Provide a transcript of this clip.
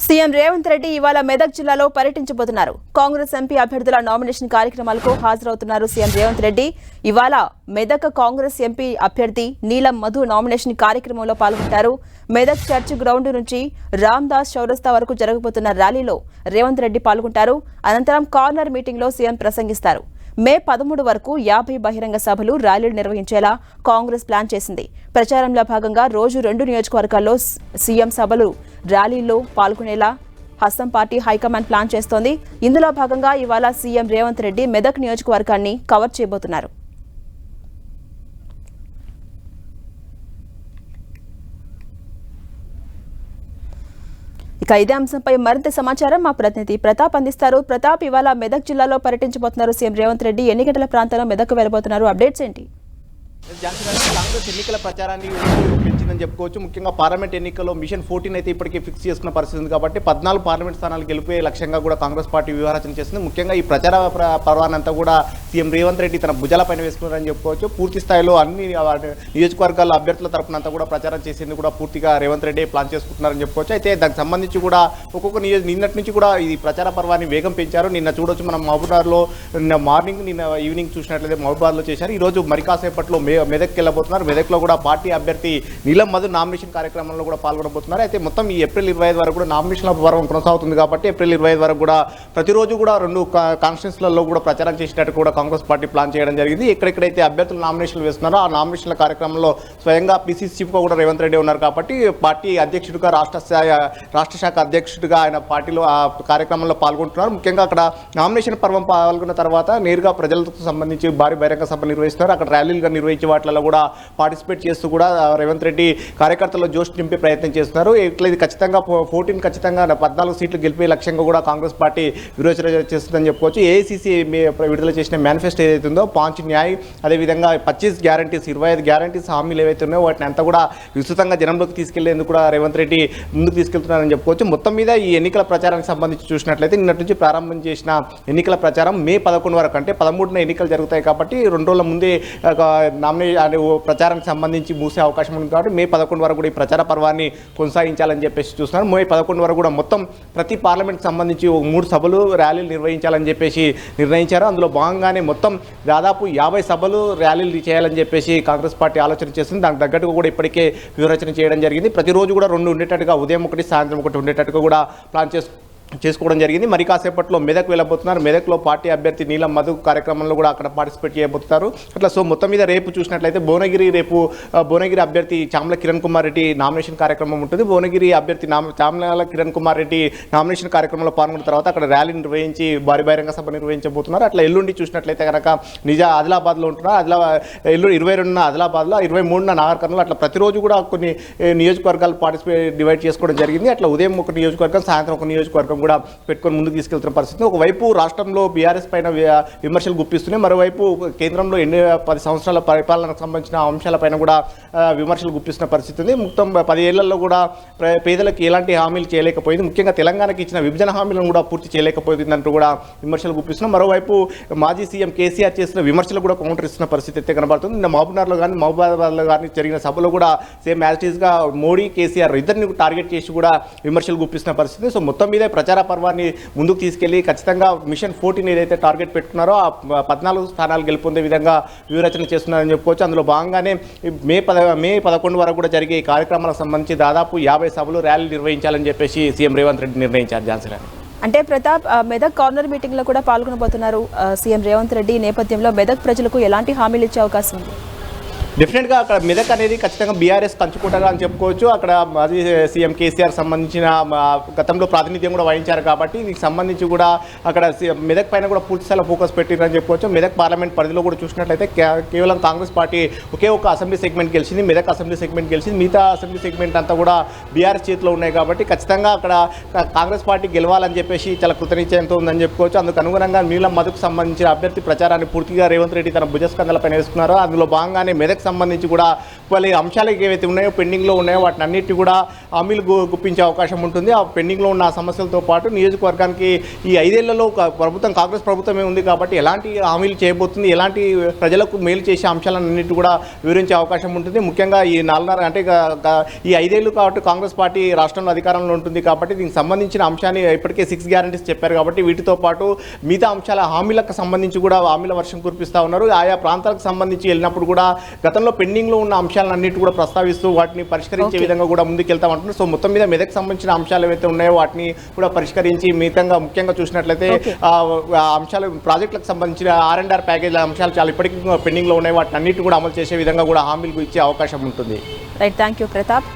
CM Revanth Reddy ఇవాళ మెదక్ జిల్లాలో పర్యటించబోతున్నారు. Congress MP అభ్యర్థుల నామినేషన్ కార్యక్రమాలకు హాజరవుతున్నారు సీఎం రేవంత్ రెడ్డి. ఇవాళ మెదక్ కాంగ్రెస్ ఎంపీ అభ్యర్థి నీలం మధు నామినేషన్ కార్యక్రమంలో పాల్గొంటారు. మెదక్ చర్చ్ గ్రౌండ్ నుంచి రామ్దాస్ చౌరస్తా వరకు జరగబోతున్న ర్యాలీలో రేవంత్ రెడ్డి పాల్గొంటారు. అనంతరం కార్నర్ మీటింగ్లో సీఎం ప్రసంగిస్తారు. మే 13 వరకు 50 బహిరంగ సభలు, ర్యాలీలు నిర్వహించేలా కాంగ్రెస్ ప్లాన్ చేసింది. ప్రచారంలో భాగంగా రోజు 2 నియోజకవర్గాల్లో సీఎం సభలు, ర్యాలీల్లో పాల్గొనేలా హస్తం పార్టీ హైకమాండ్ ప్లాన్ చేస్తోంది. ఇందులో భాగంగా ఇవాళ సీఎం రేవంత్ రెడ్డి మెదక్ నియోజకవర్గాన్ని కవర్ చేయబోతున్నారు. ఇక ఇదే అంశంపై మరింత సమాచారం మా ప్రతినిధి ప్రతాప్ అందిస్తారు. ప్రతాప్, ఇవాళ మెదక్ జిల్లాలో పర్యటించబోతున్నారు సీఎం రేవంత్ రెడ్డి. ఎన్ని గంటల ప్రాంతంలో మెదక్ వెళ్లబోతున్నారు? అప్డేట్స్ ఏంటి? కాంగ్రెస్ ఎన్నికల ప్రచారాన్ని పెంచిందని చెప్పుకోవచ్చు. ముఖ్యంగా పార్లమెంట్ ఎన్నికల్లో మిషన్ 14 అయితే ఇప్పటికే ఫిక్స్ చేసుకున్న పరిస్థితి ఉంది కాబట్టి 14 పార్లమెంట్ స్థానాలు గెలిపే లక్ష్యంగా కూడా కాంగ్రెస్ పార్టీ వ్యూహరచన చేస్తుంది. ముఖ్యంగా ఈ ప్రచార పర్వానంతా కూడా సీఎం రేవంత్ రెడ్డి తన భుజాలపైన వేసుకున్నారని చెప్పుకోవచ్చు. పూర్తి స్థాయిలో అన్ని నియోజకవర్గాల అభ్యర్థుల తరపునంతా కూడా ప్రచారం చేసేందుకు కూడా పూర్తిగా రేవంత్ రెడ్డి ప్లాన్ చేసుకుంటున్నారని చెప్పుకోవచ్చు. అయితే దానికి సంబంధించి కూడా ఒక్కొక్క నిన్నటి నుంచి కూడా ఈ ప్రచార పర్వాన్ని వేగం పెంచారు. నిన్న చూడొచ్చు మనం మహబూబ్నగర్లో నిన్న మార్నింగ్, నిన్న ఈవినింగ్ చూసినట్లయితే మహబూబాబాద్లో చేశారు. ఈరోజు మరి కాసేపట్లో మెదక్కి వెళ్ళబోతున్నారు. మెదక్లో కూడా పార్టీ అభ్యర్థి నీలం మధు నామినేషన్ కార్యక్రమంలో కూడా పాల్గొనబోతున్నారు. అయితే మొత్తం ఈ ఏప్రిల్ 25 వరకు కూడా నామినేషన్ల పర్వం కొనసాగుతుంది కాబట్టి ఏప్రిల్ 25 వరకు కూడా ప్రతిరోజు కూడా 2 కాన్స్టిట్యూన్సీలలో కూడా ప్రచారం చేసినట్టు కూడా కాంగ్రెస్ పార్టీ ప్లాన్ చేయడం జరిగింది. ఎక్కడెక్కడైతే అభ్యర్థులు నామినేషన్లు వేస్తున్నారో ఆ నామినేషన్ల కార్యక్రమంలో స్వయంగా పీసీసీ చీఫ్గా కూడా రేవంత్ రెడ్డి ఉన్నారు కాబట్టి పార్టీ అధ్యక్షుడిగా రాష్ట్ర శాఖ అధ్యక్షుడిగా ఆయన పార్టీలో ఆ కార్యక్రమంలో పాల్గొంటున్నారు. ముఖ్యంగా అక్కడ నామినేషన్ పర్వం పాల్గొన్న తర్వాత నేరుగా ప్రజలతో సంబంధించి భారీ బహిరంగ సభ నిర్వహిస్తున్నారు. అక్కడ ర్యాలీలుగా నిర్వహించే వాటిలో కూడా పార్టిసిపేట్ చేస్తూ కూడా రేవంత్ రెడ్డి కార్యకర్తల్లో జోష్ నింపే ప్రయత్నం చేస్తున్నారు. ఇట్లా ఇది ఖచ్చితంగా 14 ఖచ్చితంగా 14 సీట్లు గెలిపే లక్ష్యంగా కూడా కాంగ్రెస్ పార్టీ విరోచన చేస్తుందని చెప్పుకోవచ్చు. ఏఐసీసీ విడుదల చేసిన మేనిఫెస్టో ఏదైతే ఉందో పాంచ్ న్యాయ్, అదేవిధంగా 25 గ్యారంటీస్, 25 గ్యారంటీస్ హామీలు ఏవైతే ఉన్నాయో వాటిని అంతా కూడా విస్తృతంగా జనంలోకి తీసుకెళ్లేందుకు కూడా రేవంత్ రెడ్డి ముందుకు తీసుకెళ్తున్నారని చెప్పుకోవచ్చు. మొత్తం మీద ఈ ఎన్నికల ప్రచారానికి సంబంధించి చూసినట్లయితే నిన్నటి నుంచి ప్రారంభం చేసిన ఎన్నికల ప్రచారం మే 11 వరకు, అంటే 13న ఎన్నికలు జరుగుతాయి కాబట్టి 2 రోజుల ముందే ప్రచారానికి సంబంధించి మూసే అవకాశం ఉంది కాబట్టి మే 11 వరకు కూడా ఈ ప్రచార పర్వాన్ని కొనసాగించాలని చెప్పేసి చూస్తున్నారు. మే 11 వరకు కూడా మొత్తం ప్రతి పార్లమెంట్కి సంబంధించి 3 సభలు, ర్యాలీలు నిర్వహించాలని చెప్పేసి నిర్ణయించారు. అందులో భాగంగానే మొత్తం దాదాపు 50 సభలు, ర్యాలీలు చేయాలని చెప్పేసి కాంగ్రెస్ పార్టీ ఆలోచన చేస్తుంది. దానికి తగ్గట్టుగా కూడా ఇప్పటికే వ్యూహరచన చేయడం జరిగింది. ప్రతిరోజు కూడా 2 ఉండేటట్టుగా, ఉదయం 1, సాయంత్రం 1 ఉండేటట్టుగా కూడా ప్లాన్ చేసుకోవడం జరిగింది. మరి కాసేపట్లో మెదక్ వెళ్ళబోతున్నారు. మెదక్లో పార్టీ అభ్యర్థి నీలం మధు కార్యక్రమంలో కూడా అక్కడ పార్టిసిపేట్ చేయబోతున్నారు. అట్లా మొత్తం మీద రేపు చూసినట్లయితే భువనగిరి అభ్యర్థి చామల కిరణ్ కుమార్ రెడ్డి నామినేషన్ కార్యక్రమం ఉంటుంది. భువనగిరి అభ్యర్థి చామల కిరణ్ కుమార్ రెడ్డి నామినేషన్ కార్యక్రమంలో పాల్గొన్న తర్వాత అక్కడ ర్యాలీ నిర్వహించి భారీ బహిరంగ సభ నిర్వహించబోతున్నారు. అట్లా ఎల్లుండి చూసినట్లయితే కనుక ఆదిలాబాద్లో ఉంటున్నారు. ఎల్లుండి 22న ఆదిలాబాద్లో, 23న నాగర్ కర్నూలు, అట్లా ప్రతిరోజు కూడా కొన్ని నియోజకవర్గాలు డివైడ్ చేసుకోవడం జరిగింది. అట్లా ఉదయం 1 నియోజకవర్గం, సాయంత్రం 1 నియోజకవర్గం కూడా పెట్టుకొని ముందుకు తీసుకెళ్తున్న పరిస్థితి. ఒకవైపు రాష్ట్రంలో బీఆర్ఎస్ పైన విమర్శలు గుప్పిస్తున్నాయి, మరోవైపు కేంద్రంలో 10 సంవత్సరాల పరిపాలనకు సంబంధించిన అంశాలపైన కూడా విమర్శలు గుప్పిస్తున్న పరిస్థితి ఉంది. మొత్తం 10 ఏళ్లలో కూడా పేదలకు ఎలాంటి హామీలు చేయలేకపోయింది. ముఖ్యంగా తెలంగాణకి ఇచ్చిన విభజన హామీలను కూడా పూర్తి చేయలేకపోయిందంటూ కూడా విమర్శలు గుప్పిస్తున్నాం. మరోవైపు మాజీ సీఎం కేసీఆర్ చేసిన విమర్శలు కూడా కౌంటర్ ఇస్తున్న పరిస్థితి అయితే కనబడుతుంది. నిన్న మహబూబాబాద్లో కానీ జరిగిన సభలో కూడా సేమ్ యాజ్ ఇట్ ఈస్గా మోడీ, కేసీఆర్ ఇద్దరిని టార్గెట్ చేసి కూడా విమర్శలు గుప్పిస్తున్న పరిస్థితి. సో మొత్తం మీద ప్రచార పర్వాన్ని ముందుకు తీసుకెళ్లి ఖచ్చితంగా మిషన్ 14 ఏదైతే టార్గెట్ పెట్టుకున్నారో ఆ 14 స్థానాలు గెలుపొందే విధంగా వ్యూహరచన చేస్తున్నారని చెప్పుకోవచ్చు. అందులో భాగంగానే మే 11 వరకు కూడా జరిగే ఈ కార్యక్రమాలకు సంబంధించి దాదాపు 50 సభలు, ర్యాలీలు నిర్వహించాలని చెప్పేసి సీఎం రేవంత్ రెడ్డి నిర్ణయించారు. ఝాన్సీ రాణి. అంటే ప్రతాప్, మెదక్ కార్నర్ మీటింగ్ లో కూడా పాల్గొనబోతున్నారు సీఎం రేవంత్ రెడ్డి. నేపథ్యంలో మెదక్ ప్రజలకు ఎలాంటి హామీలు ఇచ్చే అవకాశం ఉంది? డెఫినెట్గా అక్కడ మెదక్ అనేది ఖచ్చితంగా బీఆర్ఎస్ కంచుకుంటారా అని చెప్పుకోవచ్చు. అక్కడ మాజీ సీఎం కేసీఆర్ సంబంధించిన గతంలో ప్రాతినిధ్యం కూడా వహించారు కాబట్టి దీనికి సంబంధించి కూడా అక్కడ మెదక్ పైన కూడా పూర్తిస్థాయిలో ఫోకస్ పెట్టిరని చెప్పుకోవచ్చు. మెదక్ పార్లమెంట్ పరిధిలో కూడా చూసినట్లయితే కేవలం కాంగ్రెస్ పార్టీ ఒకే ఒక అసెంబ్లీ సెగ్మెంట్ గెలిచింది, మెదక్ అసెంబ్లీ సెగ్మెంట్ గెలిచింది. మిగతా అసెంబ్లీ సెగ్మెంట్ అంతా కూడా బీఆర్ఎస్ చేతిలో ఉన్నాయి కాబట్టి ఖచ్చితంగా అక్కడ కాంగ్రెస్ పార్టీ గెలవాలని చెప్పేసి చాలా కృతనిశ్చయంతో ఉందని చెప్పుకోవచ్చు. అందుకు అనుగుణంగా నీలం మధుకు సంబంధించిన అభ్యర్థి ప్రచారాన్ని పూర్తిగా రేవంత్ రెడ్డి తన భుజస్కంధాలపైన వేసుకున్నారు. అందులో భాగంగానే మెదక్ హామీలకు సంబంధించి కూడా వాళ్ళ అంశాలకు ఏవైతే ఉన్నాయో పెండింగ్లో ఉన్నాయో వాటిని అన్నిటి కూడా హామీలు గుప్పించే అవకాశం ఉంటుంది. ఆ పెండింగ్లో ఉన్న ఆ సమస్యలతో పాటు నియోజకవర్గానికి ఈ 5 ఏళ్లలో ప్రభుత్వం కాంగ్రెస్ ప్రభుత్వమే ఉంది కాబట్టి ఎలాంటి హామీలు చేయబోతుంది, ఎలాంటి ప్రజలకు మేలు చేసే అంశాలన్నిటి కూడా వివరించే అవకాశం ఉంటుంది. ముఖ్యంగా ఈ 4.5 అంటే ఈ 5 ఏళ్ళు కాబట్టి కాంగ్రెస్ పార్టీ రాష్ట్రంలో అధికారంలో ఉంటుంది కాబట్టి దీనికి సంబంధించిన అంశాన్ని ఇప్పటికే 6 గ్యారంటీస్ చెప్పారు కాబట్టి వీటితో పాటు మిగతా అంశాల హామీలకు సంబంధించి కూడా హామీల వర్షం కురిపిస్తూ ఉన్నారు. ఆయా ప్రాంతాలకు సంబంధించి వెళ్ళినప్పుడు కూడా గతంలో పెండింగ్లో ఉన్న అంశాలన్నిటి కూడా ప్రస్తావిస్తూ వాటిని పరిష్కరించే విధంగా కూడా ముందుకెళ్తామంటున్నారు. సో మొత్తం మీద మెదక్ సంబంధించిన అంశాలు ఏవైతే ఉన్నాయో వాటిని కూడా పరిష్కరించి ముఖ్యంగా చూసినట్లయితే అంశాలు ప్రాజెక్టులకు సంబంధించిన R&R ప్యాకేజ్ అంశాలు చాలా ఇప్పటికీ పెండింగ్లో ఉన్నాయి. వాటిని అన్నిటి కూడా అమలు చేసే విధంగా కూడా హామీలు ఇచ్చే అవకాశం ఉంటుంది. Right, thank you Pratap.